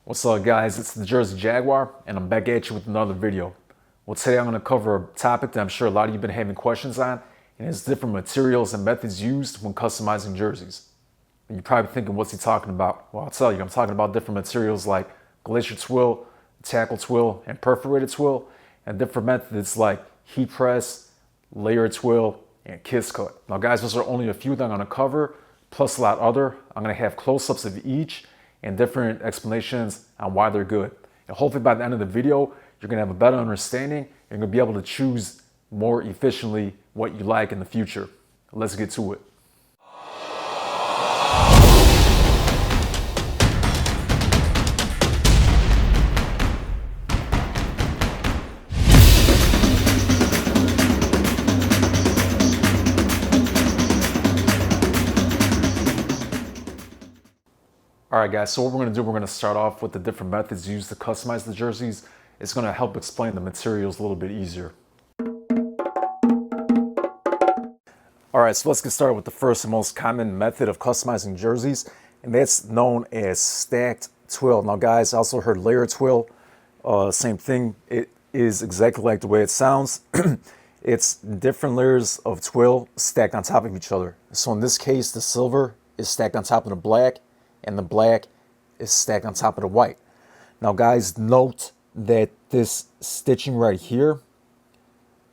What's up guys, it's the Jersey Jaguar and I'm back at you with another video. Well, today I'm going to cover a topic that I'm sure a lot of you have been having questions on, and it's different materials and methods used when customizing jerseys. And you're probably thinking, what's he talking about? Well, I'll tell you, I'm talking about different materials like Glacier Twill, tackletwill, and Perforated twill, and different methods like heatpress, layer twill, and kiss cut. Now guys, those are only a few that I'm going to cover, plus a lot other. I'm going to have close-ups of each and different explanations on why they're good. And hopefully by the end of the video, you're gonna have a better understanding and you're gonna be able to choose more efficiently what you like in the future. Let's get to it. Alright guys, so what we're going to do, we're going to start off with the different methods used to customize the jerseys. It's going to help explain the materials a little bit easier. Alright, so let's get started with the first and most common method of customizing jerseys, and that's known as stacked twill. Now guys, I also heard layer twill, same thing. It is exactly like the way it sounds. It's different layers of twill stacked on top of each other. So in this case, the silver is stacked on top of the black, and the black is stacked on top of the white. Now guys, note that this stitching right here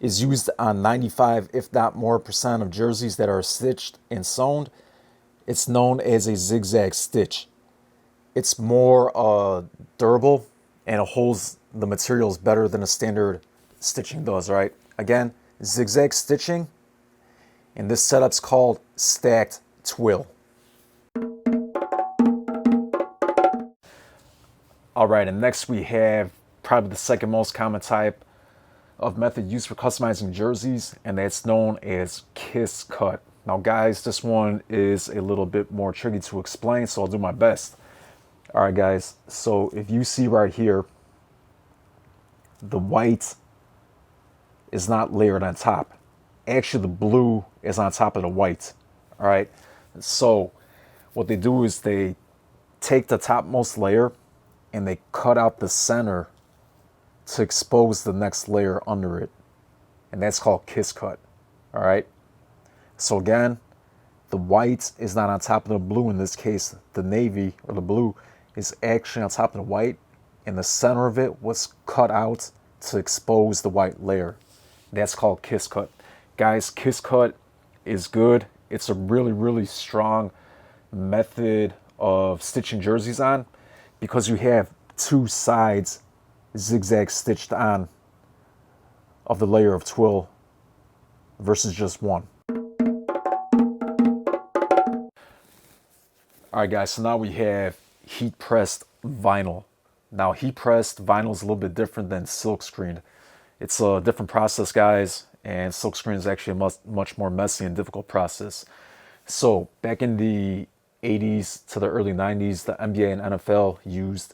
is used on 95, if not more percent of jerseys that are stitched and sewn. It's known as a zigzag stitch. It's more durable and it holds the materials better than a standard stitching does, right? Again, zigzag stitching, and this setup's called stacked twill. All right, and next we have probably the second most common type of method used for customizing jerseys, and that's known as kiss cut. Now guys, this one is a little bit more tricky to explain, so I'll do my best. All right guys, so if you see right here, the white is not layered on top. Actually, the blue is on top of the white. All right, so what they do is they take the topmost layer and they cut out the center to expose the next layer under it. And that's called kiss cut. All right. So again, the white is not on top of the blue. In this case, the navy or the blue is actually on top of the white, and the center of it was cut out to expose the white layer. That's called kiss cut. Guys, kiss cut is good. It's a really, really strong method of stitching jerseys on, because you have two sides zigzag stitched on of the layer of twill versus just one. All right guys, so now we have heat pressed vinyl. Now heat pressed vinyl is a little bit different than silk screened. It's a different process guys, and silk screen is actually a much more messy and difficult process. So back in the 80s to the early 90s, the NBA and NFL used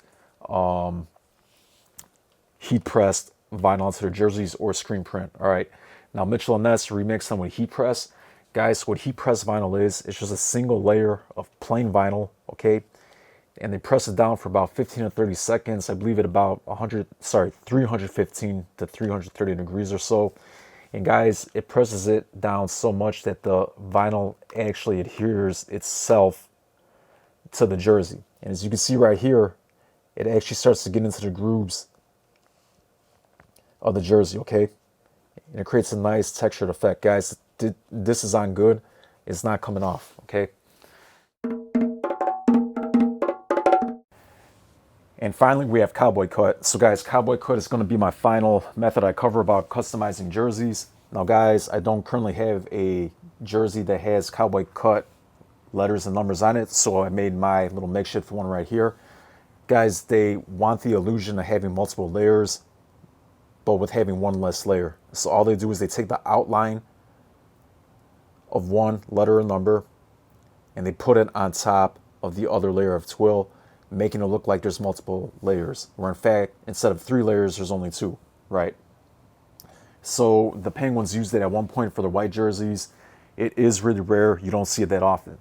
heat pressed vinyl onto their jerseys or screen print. All right, now Mitchell and Ness remixed them with heat press. Guys, what heat pressed vinyl is, it's just a single layer of plain vinyl, okay? And they press it down for about 15 to 30 seconds. I believe at about 315 to 330 degrees or so. And guys, it presses it down so much that the vinyl actually adheres itself to the jersey. And as you can see right here, it actually starts to get into the grooves of the jersey, okay? And it creates a nice textured effect. Guys, this is on good. It's not coming off, okay? And finally, we have Cowboy Cut. So guys, Cowboy Cut is going to be my final method I cover about customizing jerseys. Now guys, I don't currently have a jersey that has Cowboy Cut letters and numbers on it, so I made my little makeshift one right here. Guys, they want the illusion of having multiple layers, but with having one less layer. So all they do is they take the outline of one letter or number and they put it on top of the other layer of twill, making it look like there's multiple layers, where in fact, instead of 3 layers, there's only 2, right? So the Penguins used it at one point for their white jerseys. It is really rare. You don't see it that often.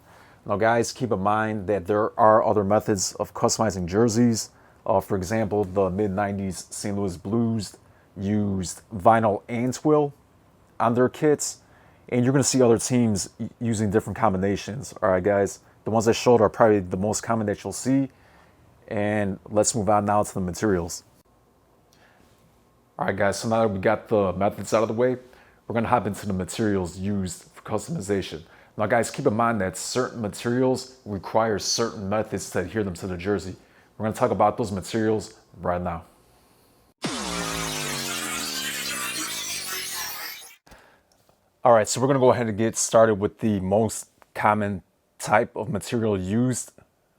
Now guys, keep in mind that there are other methods of customizing jerseys. For example, the mid-90s St. Louis Blues used vinyl and twill on their kits, and you're going to see other teams using different combinations. All right, guys, the ones I showed are probably the most common that you'll see, and let's move on now to the materials. All right, guys, so now that we got the methods out of the way, we're going to hop into the materials used for customization. Now, guys, keep in mind that certain materials require certain methods to adhere them to the jersey. We're going to talk about those materials right now. All right, so we're going to go ahead and get started with the most common type of material used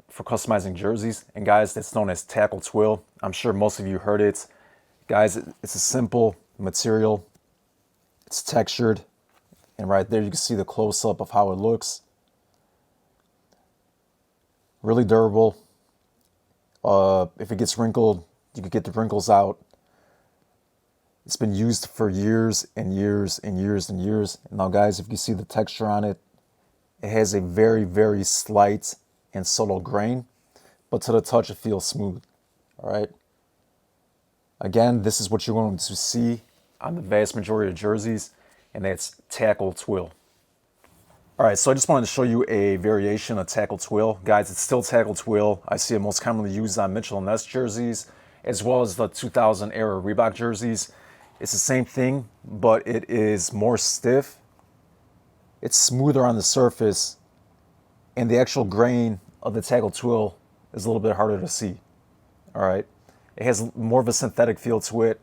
for customizing jerseys. And guys, that's known as tackle twill. I'm sure most of you heard it. Guys, it's a simple material. It's textured. And right there, you can see the close-up of how it looks. Really durable. If it gets wrinkled, you can get the wrinkles out. It's been used for years and years and years and years. Now, guys, if you see the texture on it, it has a very, very slight and subtle grain, but to the touch, it feels smooth. All right. Again, this is what you're going to see on the vast majority of jerseys, and that's tackle twill. All right, so I just wanted to show you a variation of tackle twill. Guys, it's still tackle twill. I see it most commonly used on Mitchell & Ness jerseys, as well as the 2000 era Reebok jerseys. It's the same thing, but it is more stiff. It's smoother on the surface, and the actual grain of the tackle twill is a little bit harder to see. All right, it has more of a synthetic feel to it.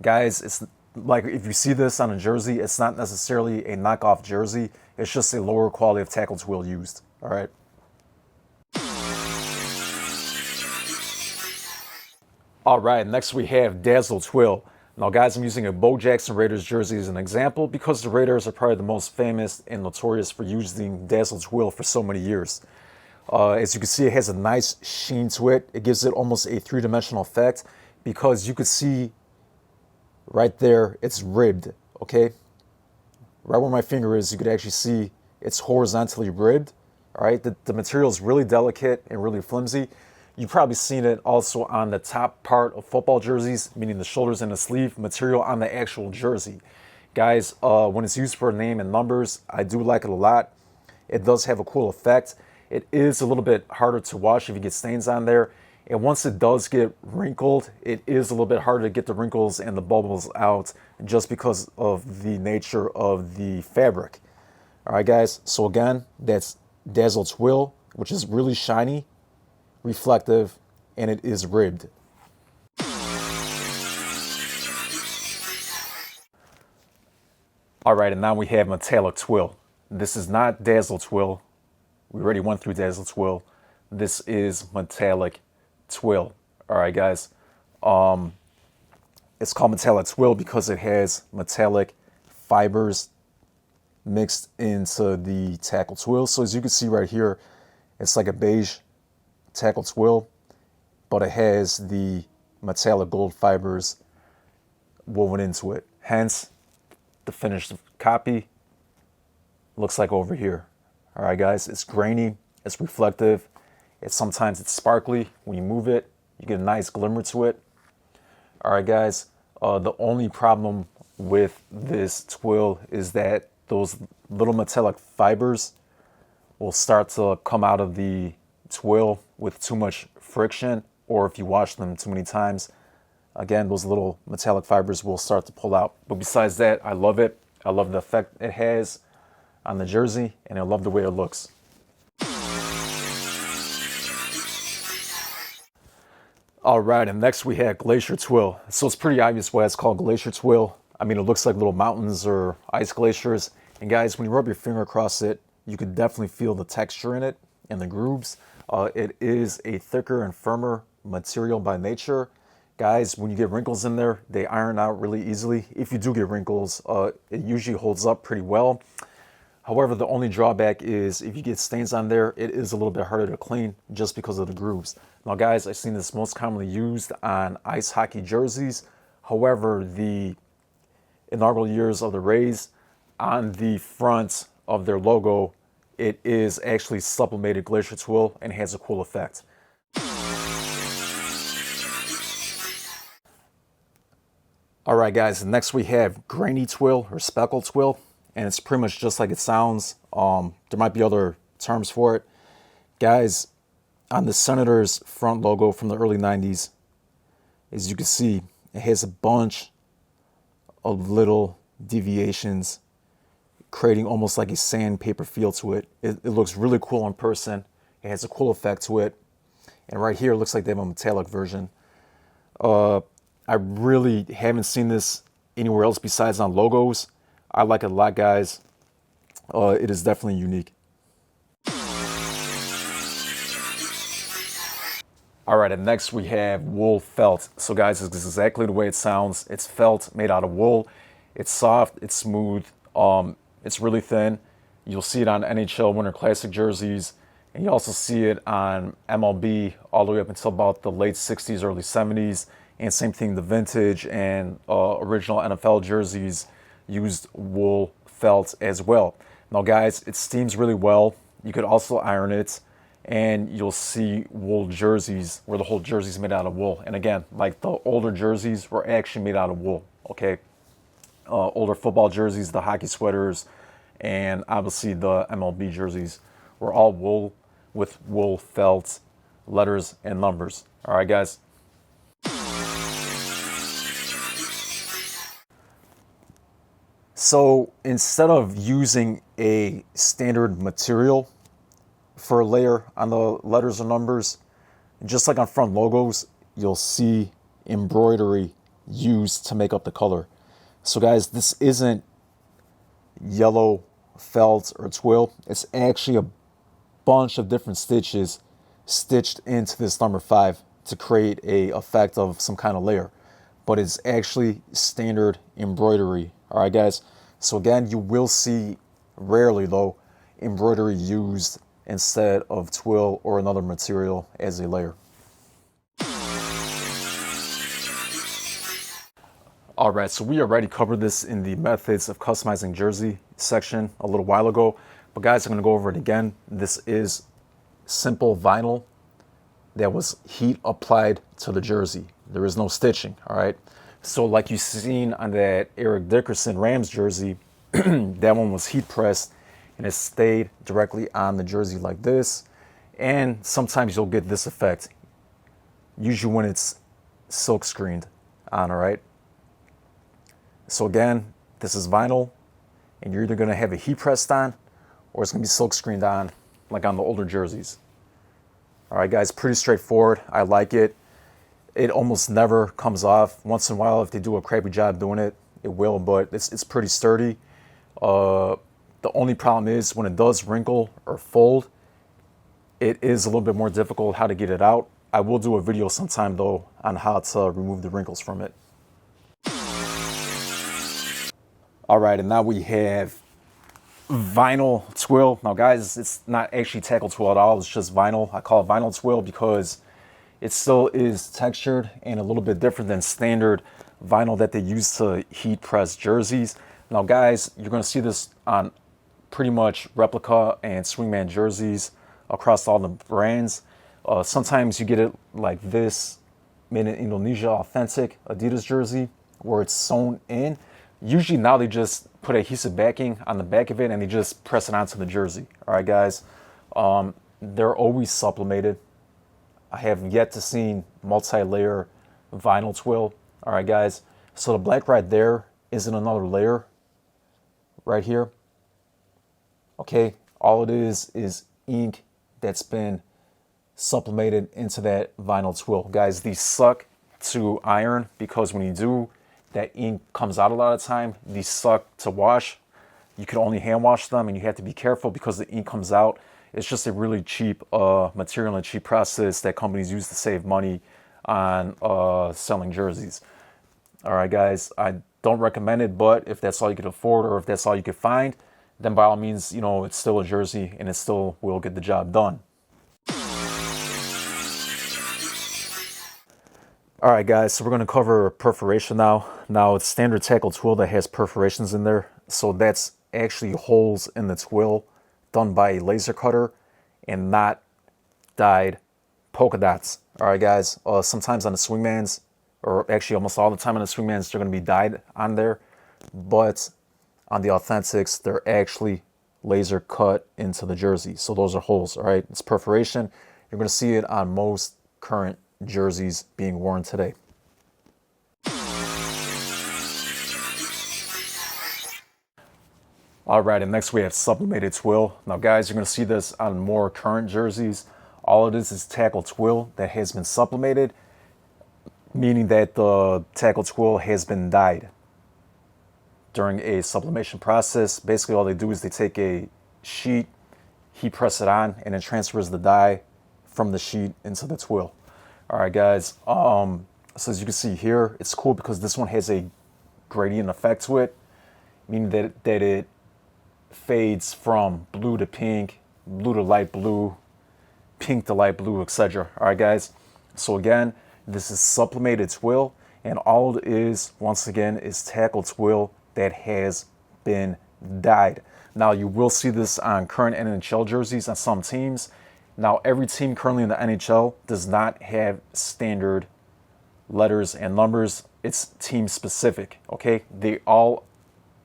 Guys, it's like if you see this on a jersey, it's not necessarily a knockoff jersey. It's just a lower quality of tackle twill used. All right. All right, next we have Dazzle Twill. Now, guys, I'm using a Bo Jackson Raiders jersey as an example because the Raiders are probably the most famous and notorious for using Dazzle Twill for so many years. As you can see, it has a nice sheen to it. It gives it almost a three-dimensional effect because you could see right there, it's ribbed, okay? Right where my finger is, you could actually see it's horizontally ribbed, all right? The material is really delicate and really flimsy. You've probably seen it also on the top part of football jerseys, meaning the shoulders and the sleeve material on the actual jersey. Guys, when it's used for name and numbers, I do like it a lot. It does have a cool effect. It is a little bit harder to wash if you get stains on there. And once it does get wrinkled, it is a little bit harder to get the wrinkles and the bubbles out just because of the nature of the fabric. All right, guys. So again, that's Dazzle Twill, which is really shiny, reflective, and it is ribbed. All right, and now we have metallic twill. This is not Dazzle Twill. We already went through Dazzle Twill. This is metallic twill. All right, guys. It's called metallic twill because it has metallic fibers mixed into the tackle twill. So as you can see right here, it's like a beige tackle twill, but it has the metallic gold fibers woven into it. Hence, the finished copy looks like over here. All right, guys, it's grainy, it's reflective, sometimes it's sparkly. When you move it, you get a nice glimmer to it. All right, guys, the only problem with this twill is that those little metallic fibers will start to come out of the twill with too much friction, or if you wash them too many times, again, those little metallic fibers will start to pull out. But besides that, I love it. I love the effect it has on the jersey, and I love the way it looks. All right, and next we have Glacier Twill. So it's pretty obvious why it's called Glacier Twill. I mean, it looks like little mountains or ice glaciers. And guys, when you rub your finger across it, you can definitely feel the texture in it and the grooves. It is a thicker and firmer material by nature. Guys, when you get wrinkles in there, they iron out really easily. If you do get wrinkles, it usually holds up pretty well. However, the only drawback is if you get stains on there, it is a little bit harder to clean just because of the grooves. Now, guys, I've seen this most commonly used on ice hockey jerseys. However, the inaugural years of the Rays, on the front of their logo, it is actually sublimated Glacier Twill and has a cool effect. All right, guys, next we have grainy twill or speckle twill, and it's pretty much just like it sounds. There might be other terms for it. Guys, on the Senator's front logo from the early 90s, as you can see, it has a bunch of little deviations, creating almost like a sandpaper feel to it. It looks really cool in person. It has a cool effect to it. And right here, it looks like they have a metallic version. I really haven't seen this anywhere else besides on logos. I like it a lot, guys. It is definitely unique. All right, and next we have wool felt. So guys, this is exactly the way it sounds. It's felt made out of wool. It's soft, it's smooth, it's really thin. You'll see it on NHL Winter Classic jerseys, and you also see it on MLB all the way up until about the late 60s, early 70s. And same thing, the vintage and original NFL jerseys used wool felt as well. Now guys, it steams really well. You could also iron it, and you'll see wool jerseys where the whole jersey's made out of wool. And again, like the older jerseys were actually made out of wool, okay? Older football jerseys, the hockey sweaters, and obviously the MLB jerseys were all wool with wool felt letters and numbers. All right, guys. So instead of using a standard material for a layer on the letters or numbers, just like on front logos, you'll see embroidery used to make up the color. So guys, this isn't yellow felt or twill. It's actually a bunch of different stitches stitched into this number 5 to create a effect of some kind of layer. But it's actually standard embroidery. All right, guys. So again, you will see, rarely though, embroidery used instead of twill or another material as a layer. All right, so we already covered this in the methods of customizing jersey section a little while ago, but guys, I'm going to go over it again. This is simple vinyl that was heat applied to the jersey. There is no stitching, all right? So like you've seen on that Eric Dickerson Rams jersey, that one was heat pressed and it stayed directly on the jersey like this. And sometimes you'll get this effect, usually when it's silk screened on, all right? So again, this is vinyl, and you're either gonna have it heat pressed on or it's gonna be silk screened on, like on the older jerseys. All right, guys, pretty straightforward. I like it. It almost never comes off. Once in a while, if they do a crappy job doing it, it will, but it's pretty sturdy. The only problem is when it does wrinkle or fold, it is a little bit more difficult how to get it out. I will do a video sometime though on how to remove the wrinkles from it. All right, and now we have vinyl twill. Now guys, it's not actually tackle twill at all. It's just vinyl. I call it vinyl twill because it still is textured and a little bit different than standard vinyl that they use to heat press jerseys. Now guys, you're going to see this on pretty much replica and swingman jerseys across all the brands. Sometimes you get it like this made in Indonesia authentic Adidas jersey where it's sewn in. Usually now they just put adhesive backing on the back of it and they just press it onto the jersey. All right, guys. They're always sublimated. I have yet to see multi-layer vinyl twill. All right, guys. So the black right there isn't another layer right here. Okay, all it is ink that's been sublimated into that vinyl twill. Guys, these suck to iron because when you do, that ink comes out a lot of time. These suck to wash. You can only hand wash them and you have to be careful because the ink comes out. It's just a really cheap material and cheap process that companies use to save money on selling jerseys. All right, guys, I don't recommend it, but if that's all you could afford or if that's all you could find, then by all means, you know, it's still a jersey and it still will get the job done. All right, guys, so we're going to cover perforation now. Now, it's standard tackle twill that has perforations in there. So that's actually holes in the twill done by a laser cutter and not dyed polka dots. All right, guys, sometimes on the swingmans, or actually almost all the time on the swingmans, they're going to be dyed on there. But on the authentics, they're actually laser cut into the jersey. So those are holes, all right? It's perforation. You're going to see it on most current jerseys being worn today. All right, and next we have sublimated twill. Now guys, you're going to see this on more current jerseys. All of this is tackle twill that has been sublimated, meaning that the tackle twill has been dyed during a sublimation process. Basically all they do is they take a sheet, heat press it on, and it transfers the dye from the sheet into the twill. All right guys, so as you can see here, it's cool because this one has a gradient effect to it, meaning that it fades from blue to pink, blue to light blue, pink to light blue, etc. All right guys, so again, this is sublimated twill, and all it is, once again, is tackle twill that has been dyed. Now you will see this on current NHL jerseys on some teams. Now every team currently in the NHL does not have standard letters and numbers. It's team specific, okay? They all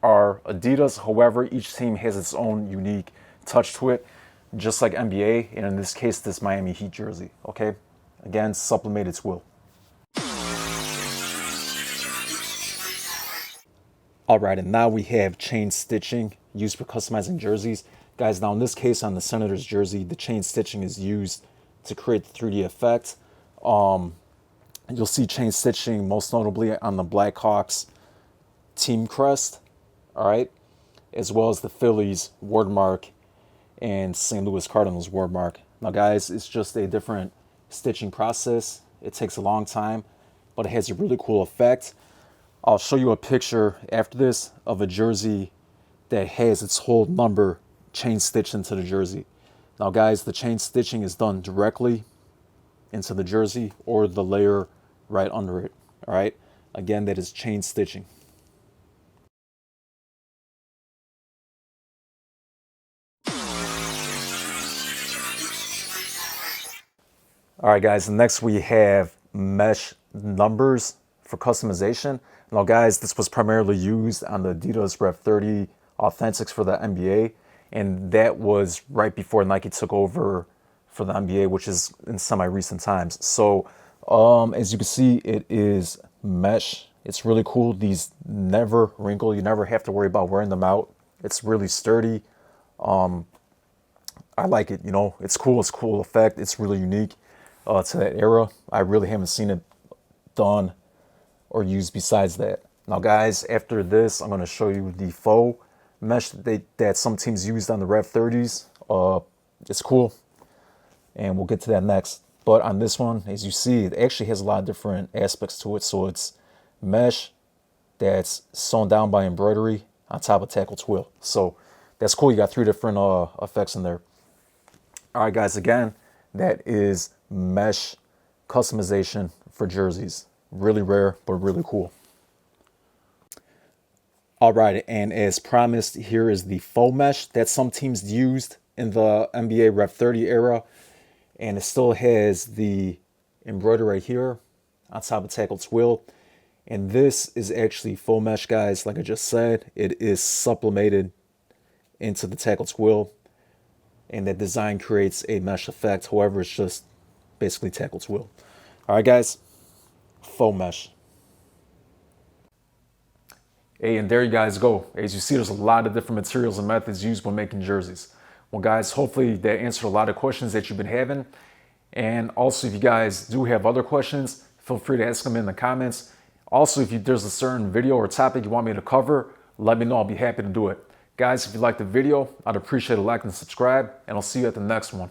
are Adidas. However, each team has its own unique touch to it, just like NBA, and in this case, this Miami Heat jersey, okay? Again, sublimated twill. All right, and now we have chain stitching used for customizing jerseys. Guys, now in this case on the Senators jersey, the chain stitching is used to create the 3D effect. You'll see chain stitching most notably on the Blackhawks team crest, all right, as well as the Phillies wordmark and St. Louis Cardinals wordmark. Now guys, it's just a different stitching process. It takes a long time, but it has a really cool effect. I'll show you a picture after this of a jersey that has its whole number chain stitched into the jersey. Now guys, the chain stitching is done directly into the jersey or the layer right under it, all right? Again, that is chain stitching. All right, guys, and next we have mesh numbers for customization. Now, guys, this was primarily used on the Adidas Rev 30 Authentics for the NBA, and that was right before Nike took over for the NBA, which is in semi-recent times. So, as you can see, it is mesh. It's really cool. These never wrinkle. You never have to worry about wearing them out. It's really sturdy. I like it. You know, it's cool. It's a cool effect. It's really unique to that era. I really haven't seen it done or used besides that. Now guys, after this, I'm going to show you the faux mesh that some teams used on the Rev 30s. It's cool, and we'll get to that next. But on this one, as you see, it actually has a lot of different aspects to it. So it's mesh that's sewn down by embroidery on top of tackle twill. So that's cool. You got 3 different effects in there. All right, guys, again, that is mesh customization for jerseys. Really rare, but really cool. All right, and as promised, here is the faux mesh that some teams used in the NBA Rev 30 era. And it still has the embroidery right here on top of tackle twill. And this is actually faux mesh, guys. Like I just said, it is sublimated into the tackle twill. And that design creates a mesh effect. However, it's just basically tackle twill. All right, guys, faux mesh. Hey, and there you guys go. As you see, there's a lot of different materials and methods used when making jerseys. Well, guys, hopefully that answered a lot of questions that you've been having. And also, if you guys do have other questions, feel free to ask them in the comments. Also, if there's a certain video or topic you want me to cover, let me know. I'll be happy to do it. Guys, if you liked the video, I'd appreciate a like and subscribe, and I'll see you at the next one.